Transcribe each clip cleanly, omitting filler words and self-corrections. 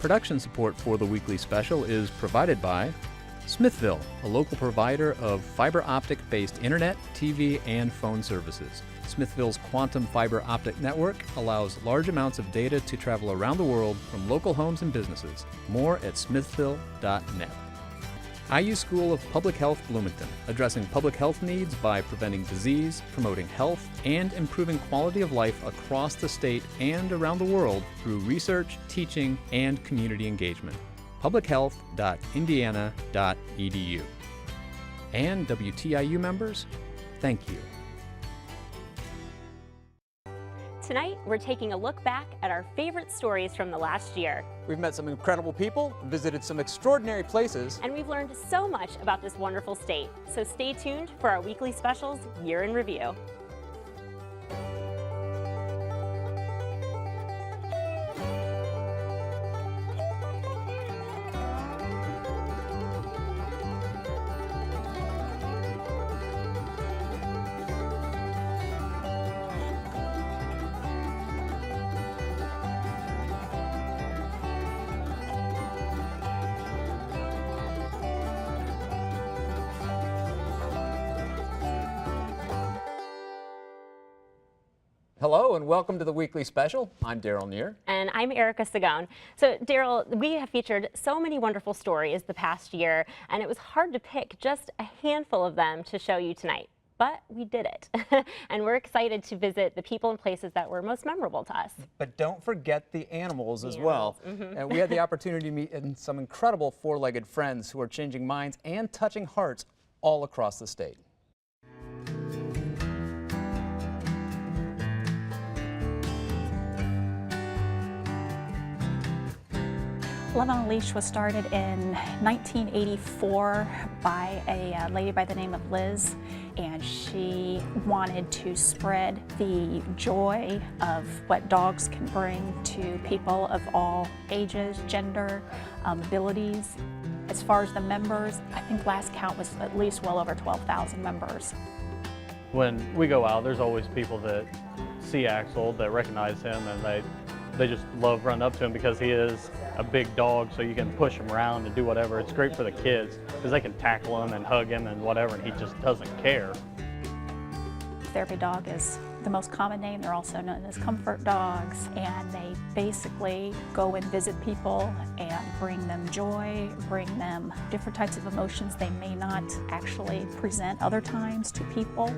Production support for the weekly special is provided by Smithville, a local provider of fiber optic-based internet, TV, and phone services. Smithville's quantum fiber optic network allows large amounts of data to travel around the world from local homes and businesses. More at smithville.net. IU School of Public Health Bloomington, addressing public health needs by preventing disease, promoting health, and improving quality of life across the state and around the world through research, teaching, and community engagement. publichealth.indiana.edu. And WTIU members, thank you. Tonight, we're taking a look back at our favorite stories from the last year. We've met some incredible people, visited some extraordinary places, and we've learned so much about this wonderful state. So stay tuned for our weekly specials, Year in Review. Hello and welcome to the weekly special. I'm Daryl Neer. And I'm Erica Sagone. So Daryl, we have featured so many wonderful stories the past year, and it was hard to pick just a handful of them to show you tonight. But we did it. And we're excited to visit the people and places that were most memorable to us. But don't forget the animals as well. And we had the opportunity to meet some incredible four-legged friends who are changing minds and touching hearts all across the state. Love on a Leash was started in 1984 by a lady by the name of Liz, and she wanted to spread the joy of what dogs can bring to people of all ages, gender, abilities. As far as the members, I think last count was at least well over 12,000 members. When we go out, there's always people that see Axel, that recognize him, and they just love running up to him because he is a big dog, so you can push him around and do whatever. It's great for the kids because they can tackle him and hug him and whatever, and he just doesn't care. Therapy dog is the most common name. They're also known as comfort dogs, and they basically go and visit people and bring them joy, bring them different types of emotions they may not actually present other times to people.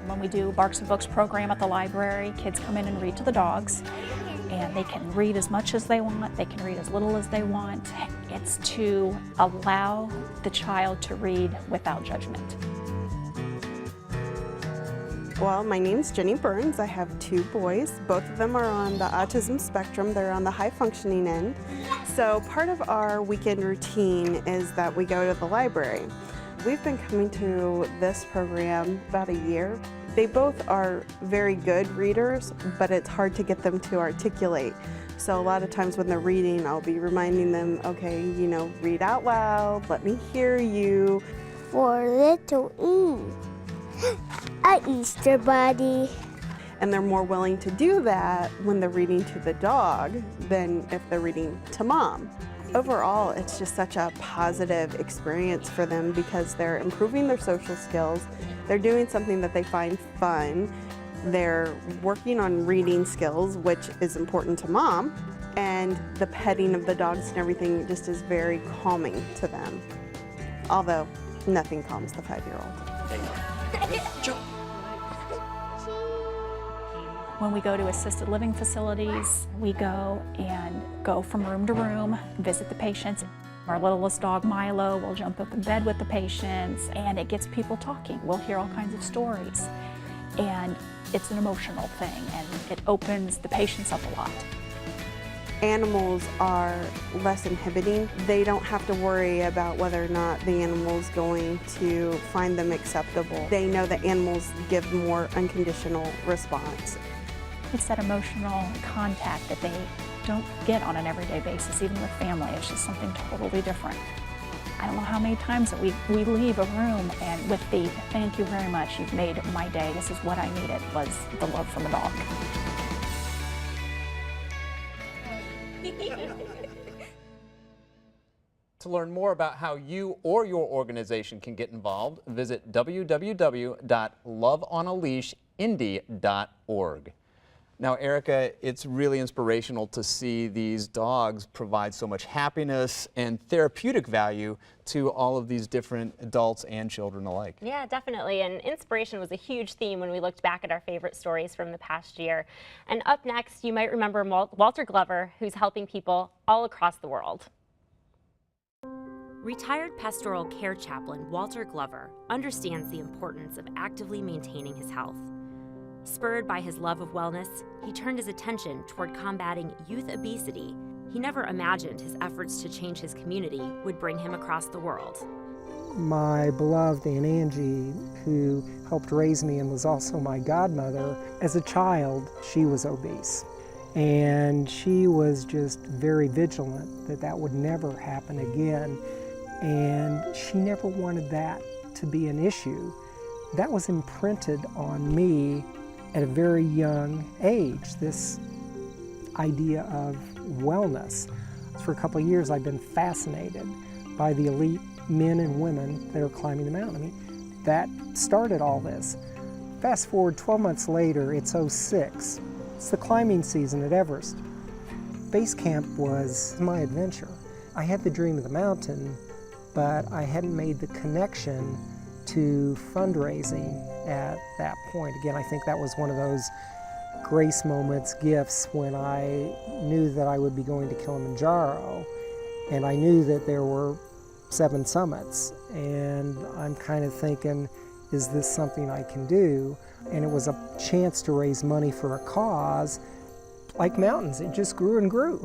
When we do Barks and Books program at the library, kids come in and read to the dogs, and they can read as much as they want, they can read as little as they want. It's to allow the child to read without judgment. Well, my name's Jenny Burns. I have two boys. Both of them are on the autism spectrum. They're on the high functioning end. So part of our weekend routine is that we go to the library. We've been coming to this program about a year. They both are very good readers, but it's hard to get them to articulate. So a lot of times when they're reading, I'll be reminding them, okay, you know, read out loud, let me hear you. For little a Easter bunny. And they're more willing to do that when they're reading to the dog than if they're reading to mom. Overall, it's just such a positive experience for them because they're improving their social skills, they're doing something that they find fun, they're working on reading skills, which is important to mom, and the petting of the dogs and everything just is very calming to them. Although, nothing calms the 5-year-old. When we go to assisted living facilities, we go from room to room, visit the patients. Our littlest dog, Milo, will jump up in bed with the patients, and it gets people talking. We'll hear all kinds of stories. And it's an emotional thing, and it opens the patients up a lot. Animals are less inhibiting. They don't have to worry about whether or not the animal's going to find them acceptable. They know that animals give more unconditional response. It's that emotional contact that they don't get on an everyday basis, even with family. It's just something totally different. I don't know how many times that we leave a room and with the "thank you very much, you've made my day, this is what I needed," was the love from a dog. To learn more about how you or your organization can get involved, visit www.loveonaleashindy.org. Now, Erica, it's really inspirational to see these dogs provide so much happiness and therapeutic value to all of these different adults and children alike. Yeah, definitely. And inspiration was a huge theme when we looked back at our favorite stories from the past year. And up next, you might remember Walter Glover, who's helping people all across the world. Retired pastoral care chaplain Walter Glover understands the importance of actively maintaining his health. Spurred by his love of wellness, he turned his attention toward combating youth obesity. He never imagined his efforts to change his community would bring him across the world. My beloved Aunt Angie, who helped raise me and was also my godmother, as a child, she was obese. And she was just very vigilant that that would never happen again. And she never wanted that to be an issue. That was imprinted on me at a very young age, this idea of wellness. For a couple of years, I've been fascinated by the elite men and women that are climbing the mountain. I mean, that started all this. Fast forward 12 months later, it's '06. It's the climbing season at Everest. Base camp was my adventure. I had the dream of the mountain, but I hadn't made the connection to fundraising at that point. Again, I think that was one of those grace moments, gifts, when I knew that I would be going to Kilimanjaro, and I knew that there were 7 summits, and I'm kind of thinking, is this something I can do? And it was a chance to raise money for a cause. Like mountains, it just grew and grew.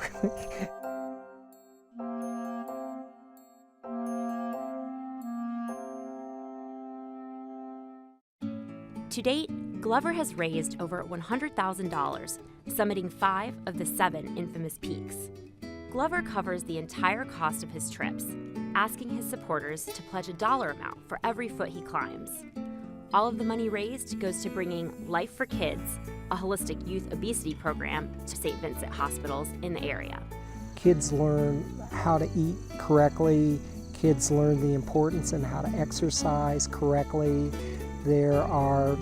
To date, Glover has raised over $100,000, summiting 5 of the 7 infamous peaks. Glover covers the entire cost of his trips, asking his supporters to pledge a dollar amount for every foot he climbs. All of the money raised goes to bringing Life for Kids, a holistic youth obesity program, to St. Vincent hospitals in the area. Kids learn how to eat correctly. Kids learn the importance and how to exercise correctly. There are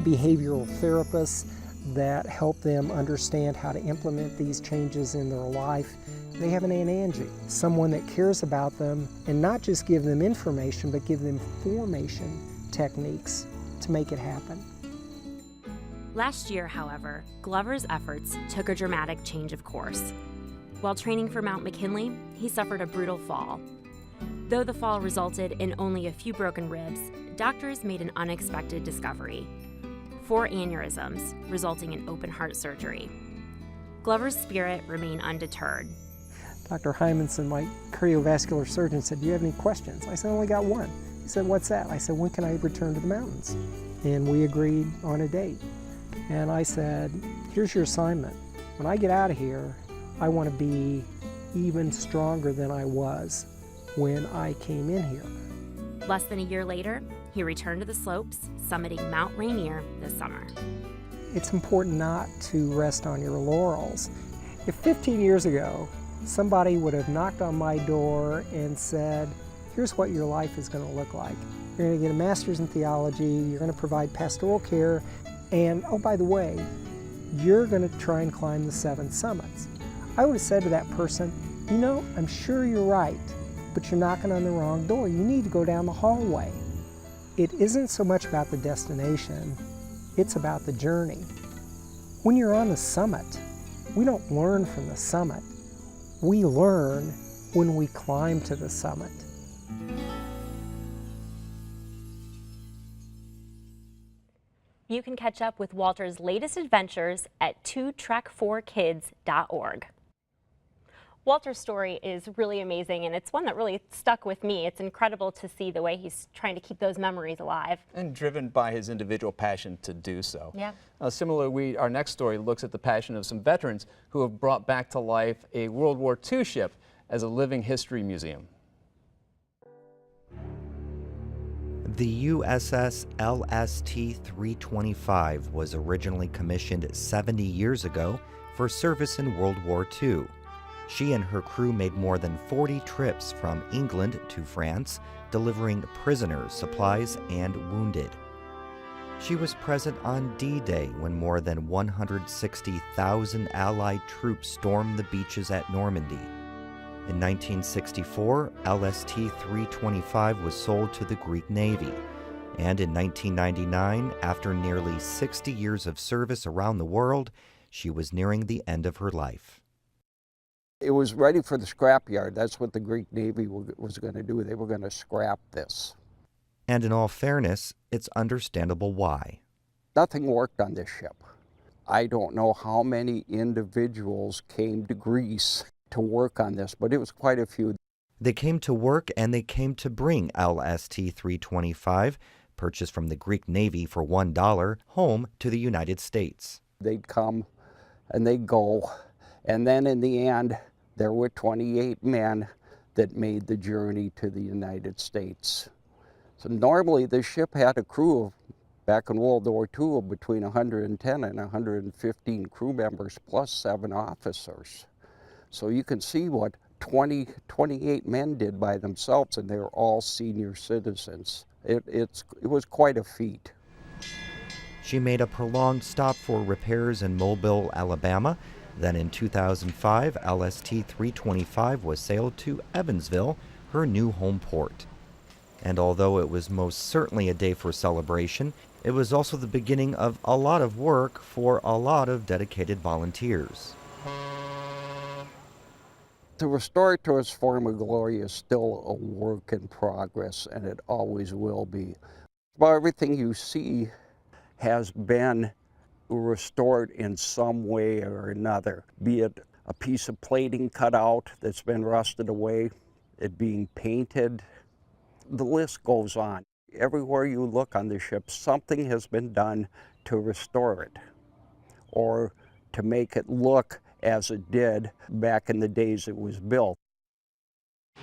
behavioral therapists that help them understand how to implement these changes in their life. They have an Aunt Angie, someone that cares about them, and not just give them information, but give them formation techniques to make it happen. Last year, however, Glover's efforts took a dramatic change of course. While training for Mount McKinley, he suffered a brutal fall. Though the fall resulted in only a few broken ribs, doctors made an unexpected discovery: 4 aneurysms, resulting in open heart surgery. Glover's spirit remained undeterred. Dr. Hymanson, my cardiovascular surgeon, said, "Do you have any questions?" I said, "I only got one." He said, "What's that?" I said, "When can I return to the mountains?" And we agreed on a date. And I said, "Here's your assignment. When I get out of here, I want to be even stronger than I was when I came in here." Less than a year later, he returned to the slopes, summiting Mount Rainier this summer. It's important not to rest on your laurels. If 15 years ago, somebody would have knocked on my door and said, "Here's what your life is going to look like. You're going to get a master's in theology, you're going to provide pastoral care, and oh, by the way, you're going to try and climb the 7 summits." I would have said to that person, "You know, I'm sure you're right, but you're knocking on the wrong door. You need to go down the hallway." It isn't so much about the destination, it's about the journey. When you're on the summit, we don't learn from the summit. We learn when we climb to the summit. You can catch up with Walter's latest adventures at 2trek4kids.org. Walter's story is really amazing, and it's one that really stuck with me. It's incredible to see the way he's trying to keep those memories alive. And driven by his individual passion to do so. Yeah. Similarly, our next story looks at the passion of some veterans who have brought back to life a World War II ship as a living history museum. The USS LST-325 was originally commissioned 70 years ago for service in World War II. She and her crew made more than 40 trips from England to France, delivering prisoners, supplies, and wounded. She was present on D-Day when more than 160,000 Allied troops stormed the beaches at Normandy. In 1964, LST-325 was sold to the Greek Navy. And in 1999, after nearly 60 years of service around the world, she was nearing the end of her life. It was ready for the scrapyard. That's what the Greek Navy was going to do. They were going to scrap this. And in all fairness, it's understandable why. Nothing worked on this ship. I don't know how many individuals came to Greece to work on this, but it was quite a few. They came to work and they came to bring LST-325, purchased from the Greek Navy for $1, home to the United States. They'd come and they'd go, and then in the end, there were 28 men that made the journey to the United States. So normally the ship had a crew of, back in World War II, of between 110 and 115 crew members plus 7 officers. So you can see what 28 men did by themselves, and they were all senior citizens. It was quite a feat. She made a prolonged stop for repairs in Mobile, Alabama. Then in 2005, LST-325 was sailed to Evansville, her new home port. And although it was most certainly a day for celebration, it was also the beginning of a lot of work for a lot of dedicated volunteers. To restore it to its former glory is still a work in progress, and it always will be. About everything you see has been restored in some way or another, be it a piece of plating cut out that's been rusted away, it being painted. The list goes on. Everywhere you look on the ship, something has been done to restore it or to make it look as it did back in the days it was built.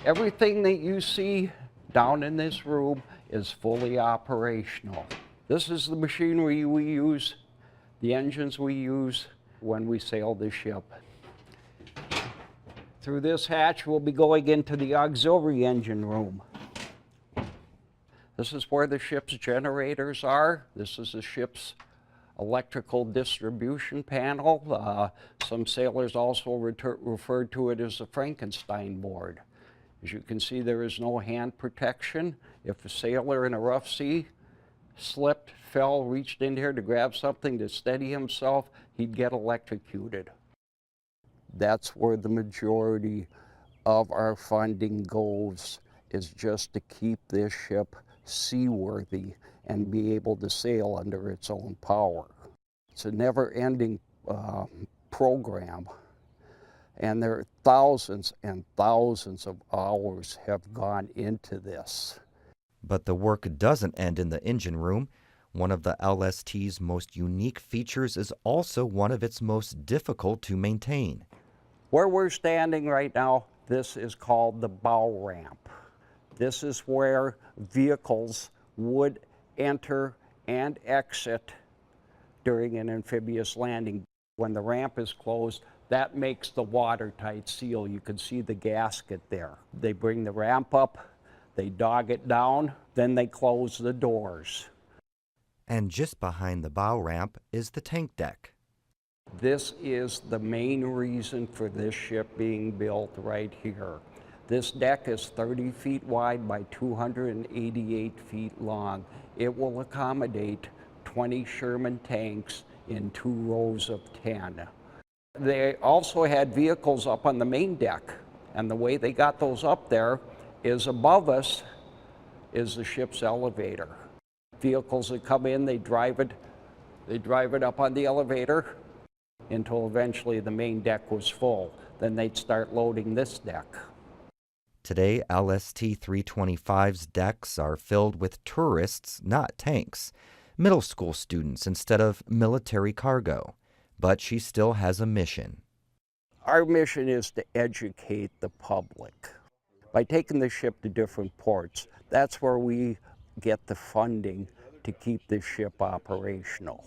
Everything that you see down in this room is fully operational. This is the machinery we use, the engines we use when we sail the ship. Through this hatch, we'll be going into the auxiliary engine room. This is where the ship's generators are. This is the ship's electrical distribution panel. Some sailors also refer to it as the Frankenstein board. As you can see, there is no hand protection. If a sailor in a rough sea slipped, fell, reached in here to grab something to steady himself, he'd get electrocuted. That's where the majority of our funding goes, is just to keep this ship seaworthy and be able to sail under its own power. It's a never-ending program, and there are thousands and thousands of hours have gone into this. But the work doesn't end in the engine room. One of the LST's most unique features is also one of its most difficult to maintain. Where we're standing right now, this is called the bow ramp. This is where vehicles would enter and exit during an amphibious landing. When the ramp is closed, that makes the watertight seal. You can see the gasket there. They bring the ramp up, they dog it down, then they close the doors. And just behind the bow ramp is the tank deck. This is the main reason for this ship being built right here. This deck is 30 feet wide by 288 feet long. It will accommodate 20 Sherman tanks in 2 rows of 10. They also had vehicles up on the main deck, and the way they got those up there is above us is the ship's elevator. Vehicles that come in, they drive it up on the elevator until eventually the main deck was full. Then they'd start loading this deck. Today, LST-325's decks are filled with tourists, not tanks, middle school students instead of military cargo. But she still has a mission. Our mission is to educate the public. By taking the ship to different ports, that's where we get the funding to keep this ship operational.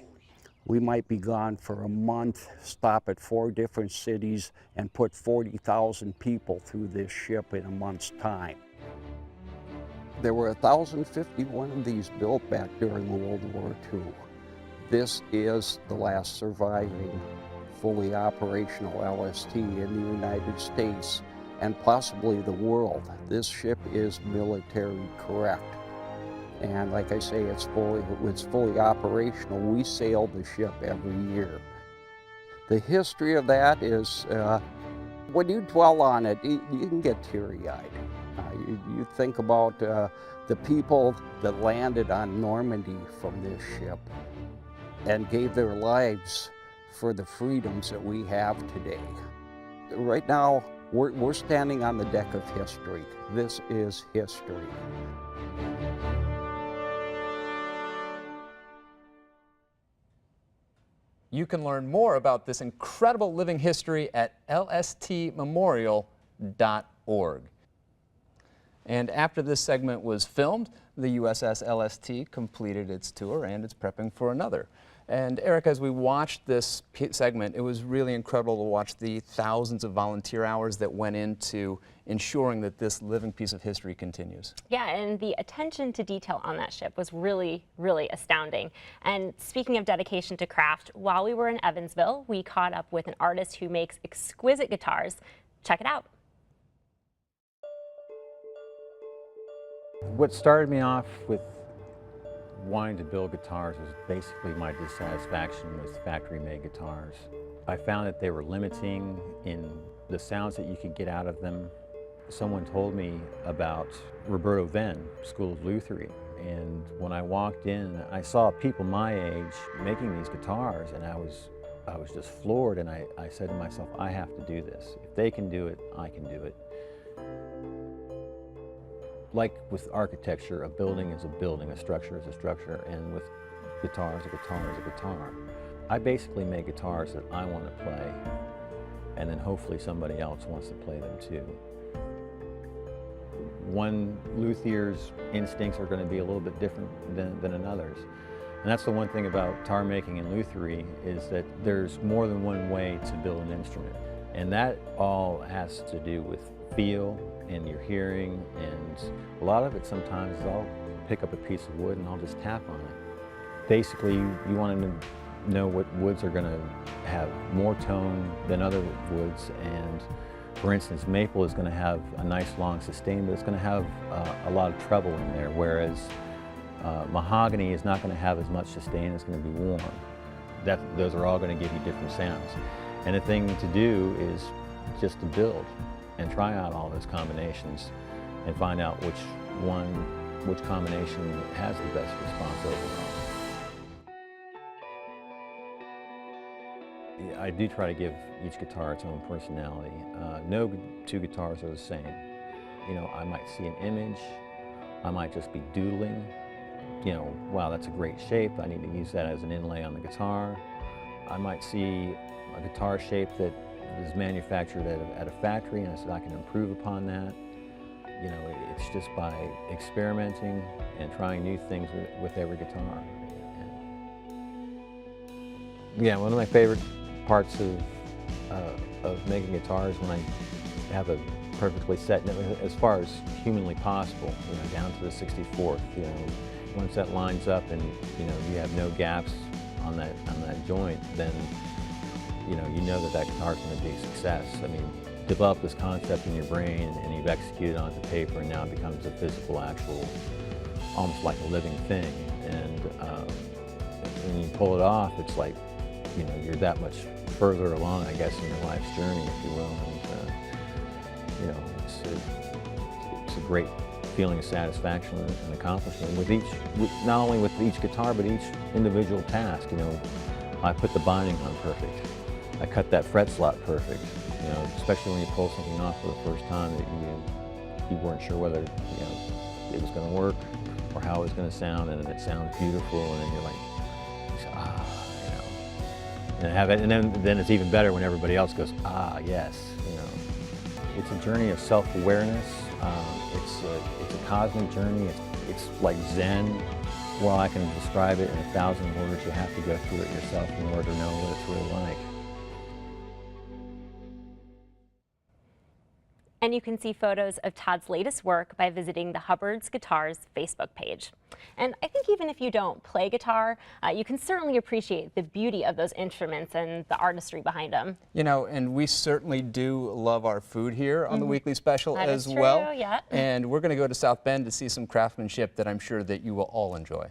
We might be gone for a month, stop at 4 different cities, and put 40,000 people through this ship in a month's time. There were 1,051 of these built back during World War II. This is the last surviving fully operational LST in the United States and possibly the world. This ship is military correct. And like I say, it's fully operational. We sail the ship every year. The history of that is, when you dwell on it, you can get teary-eyed. You think about the people that landed on Normandy from this ship and gave their lives for the freedoms that we have today. Right now, we're standing on the deck of history. This is history. You can learn more about this incredible living history at lstmemorial.org. And after this segment was filmed, the USS LST completed its tour and it's prepping for another. And Eric, as we watched this segment, it was really incredible to watch the thousands of volunteer hours that went into ensuring that this living piece of history continues. Yeah, and the attention to detail on that ship was really, really astounding. And speaking of dedication to craft, while we were in Evansville, we caught up with an artist who makes exquisite guitars. Check it out. What started me off with wanting to build guitars was basically my dissatisfaction with factory-made guitars. I found that they were limiting in the sounds that you could get out of them. Someone told me about Roberto Venn, School of Lutherie, and when I walked in, I saw people my age making these guitars, and I was just floored, and I said to myself, I have to do this. If they can do it, I can do it. Like with architecture, a building is a building, a structure is a structure, and with guitars, a guitar is a guitar. I basically make guitars that I want to play, and then hopefully somebody else wants to play them too. One luthier's instincts are going to be a little bit different than another's. And that's the one thing about guitar making in lutherie, is that there's more than one way to build an instrument. And that all has to do with feel and your hearing, and a lot of it sometimes is I'll pick up a piece of wood and I'll just tap on it. Basically, you want to know what woods are going to have more tone than other woods, and for instance, maple is going to have a nice long sustain, but it's going to have a lot of treble in there, whereas mahogany is not going to have as much sustain, it's going to be warm. Those are all going to give you different sounds. And the thing to do is just to build and try out all those combinations and find out which combination has the best response overall. I do try to give each guitar its own personality. No two guitars are the same. You know, I might see an image, I might just be doodling. You know, wow, that's a great shape, I need to use that as an inlay on the guitar. I might see a guitar shape that is manufactured at a factory, and I said I can improve upon that. You know, it's just by experimenting and trying new things with every guitar. Yeah, one of my favorite parts of making guitars when I have a perfectly set, as far as humanly possible, you know, down to the 64th. You know, once that lines up and you know you have no gaps on that joint, then you know that guitar is going to be a success. I mean, develop this concept in your brain and you've executed it onto paper, and now it becomes a physical, actual, almost like a living thing. And when you pull it off, it's like, you know, you're that much further along, I guess, in your life's journey, if you will. And you know, it's a great feeling of satisfaction and accomplishment with not only with each guitar, but each individual task. You know, I put the binding on perfect. I cut that fret slot perfect, you know, especially when you pull something off for the first time that you weren't sure whether, you know, it was going to work or how it was going to sound, and it sounds beautiful, and then you're like, you know, and then it's even better when everybody else goes, yes, you know. It's a journey of self-awareness. It's a cosmic journey. It's like Zen. while I can describe it in 1,000 words, you have to go through it yourself in order to know what it's really like. And you can see photos of Todd's latest work by visiting the Hubbard's Guitars Facebook page. And I think even if you don't play guitar, you can certainly appreciate the beauty of those instruments and the artistry behind them. You know, and we certainly do love our food here on the weekly special That as is true, well. yeah. And we're going to go to South Bend to see some craftsmanship that I'm sure that you will all enjoy.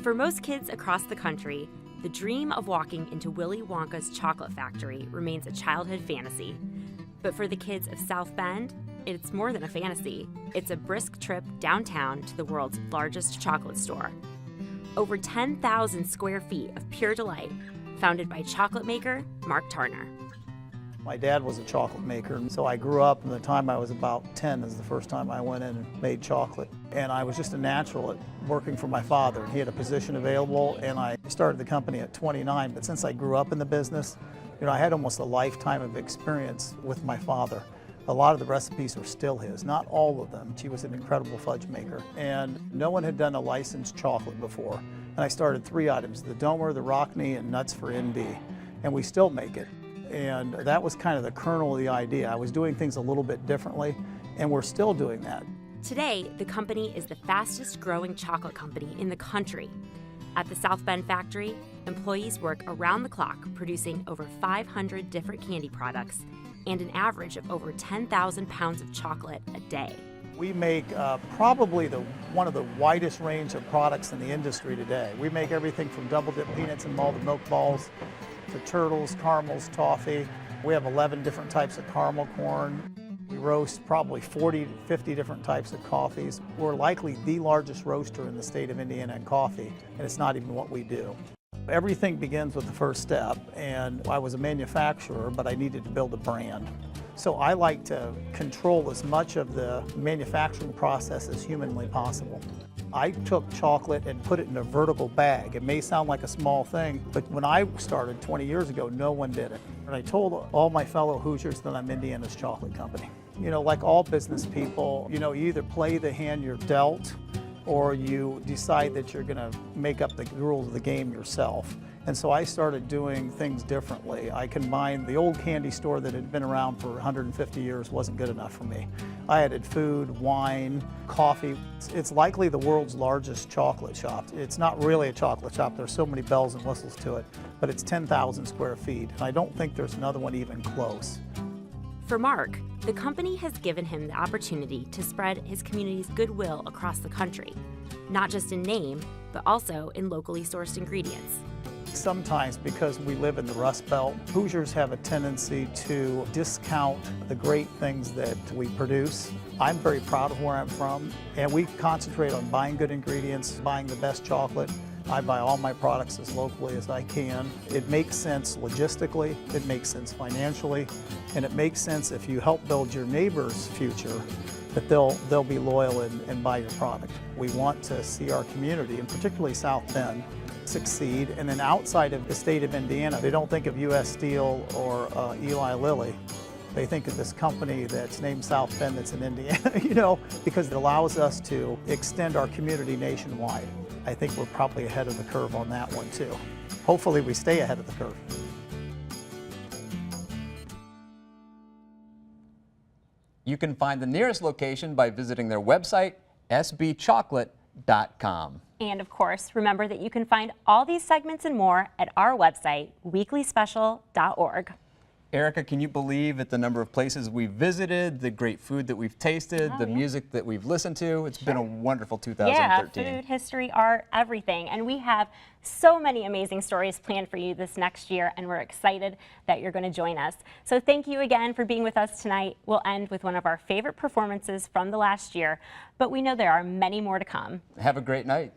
For most kids across the country, the dream of walking into Willy Wonka's chocolate factory remains a childhood fantasy. But for the kids of South Bend, it's more than a fantasy. It's a brisk trip downtown to the world's largest chocolate store. Over 10,000 square feet of pure delight, founded by chocolate maker Mark Tarner. My dad was a chocolate maker, and so I grew up, and the time I was about 10 is the first time I went in and made chocolate. And I was just a natural at working for my father. He had a position available, and I started the company at 29, but since I grew up in the business, you know, I had almost a lifetime of experience with my father. A lot of the recipes are still his, not all of them. He was an incredible fudge maker, and no one had done a licensed chocolate before. And I started 3 items, the Domer, the Rockney, and Nuts for ND, and we still make it. And that was kind of the kernel of the idea. I was doing things a little bit differently, and we're still doing that. Today, the company is the fastest growing chocolate company in the country. At the South Bend factory, employees work around the clock producing over 500 different candy products and an average of over 10,000 pounds of chocolate a day. We make probably one of the widest range of products in the industry today. We make everything from double dip peanuts and malted milk balls to turtles, caramels, toffee. We have 11 different types of caramel corn. We roast probably 40 to 50 different types of coffees. We're likely the largest roaster in the state of Indiana in coffee, and it's not even what we do. Everything begins with the first step, and I was a manufacturer, but I needed to build a brand. So I like to control as much of the manufacturing process as humanly possible. I took chocolate and put it in a vertical bag. It may sound like a small thing, but when I started 20 years ago, no one did it. And I told all my fellow Hoosiers that I'm Indiana's chocolate company. You know, like all business people, you know, you either play the hand you're dealt or you decide that you're gonna make up the rules of the game yourself. And so I started doing things differently. I combined the old candy store that had been around for 150 years wasn't good enough for me. I added food, wine, coffee. It's likely the world's largest chocolate shop. It's not really a chocolate shop. There's so many bells and whistles to it, but it's 10,000 square feet. And I don't think there's another one even close. For Mark, the company has given him the opportunity to spread his community's goodwill across the country, not just in name, but also in locally sourced ingredients. Sometimes, because we live in the Rust Belt, Hoosiers have a tendency to discount the great things that we produce. I'm very proud of where I'm from, and we concentrate on buying good ingredients, buying the best chocolate. I buy all my products as locally as I can. It makes sense logistically, it makes sense financially, and it makes sense if you help build your neighbor's future, that they'll be loyal and buy your product. We want to see our community, and particularly South Bend, succeed. And then outside of the state of Indiana, they don't think of U.S. Steel or Eli Lilly. They think of this company that's named South Bend that's in Indiana, you know, because it allows us to extend our community nationwide. I think we're probably ahead of the curve on that one too. Hopefully we stay ahead of the curve. You can find the nearest location by visiting their website, sbchocolate.com. And of course, remember that you can find all these segments and more at our website, weeklyspecial.org. Erica, can you believe at the number of places we've visited, the great food that we've tasted, the music that we've listened to? It's been a wonderful 2013. Yeah, food, history, art, everything. And we have so many amazing stories planned for you this next year, and we're excited that you're going to join us. So thank you again for being with us tonight. We'll end with one of our favorite performances from the last year, but we know there are many more to come. Have a great night.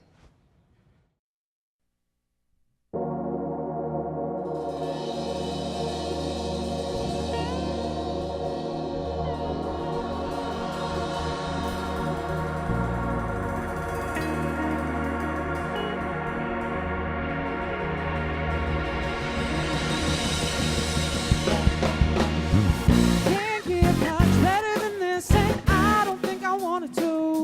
Can't get much better than this, and I don't think I wanted to.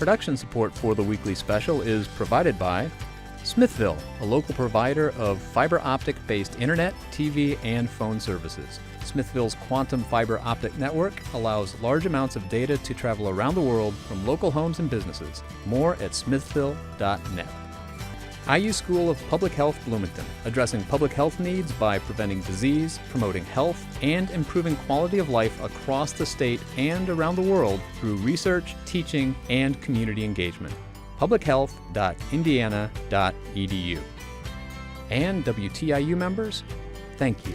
Production support for the weekly special is provided by Smithville, a local provider of fiber optic-based internet, TV, and phone services. Smithville's quantum fiber optic network allows large amounts of data to travel around the world from local homes and businesses. More at smithville.net. IU School of Public Health Bloomington, addressing public health needs by preventing disease, promoting health, and improving quality of life across the state and around the world through research, teaching, and community engagement. publichealth.indiana.edu. And WTIU members, thank you.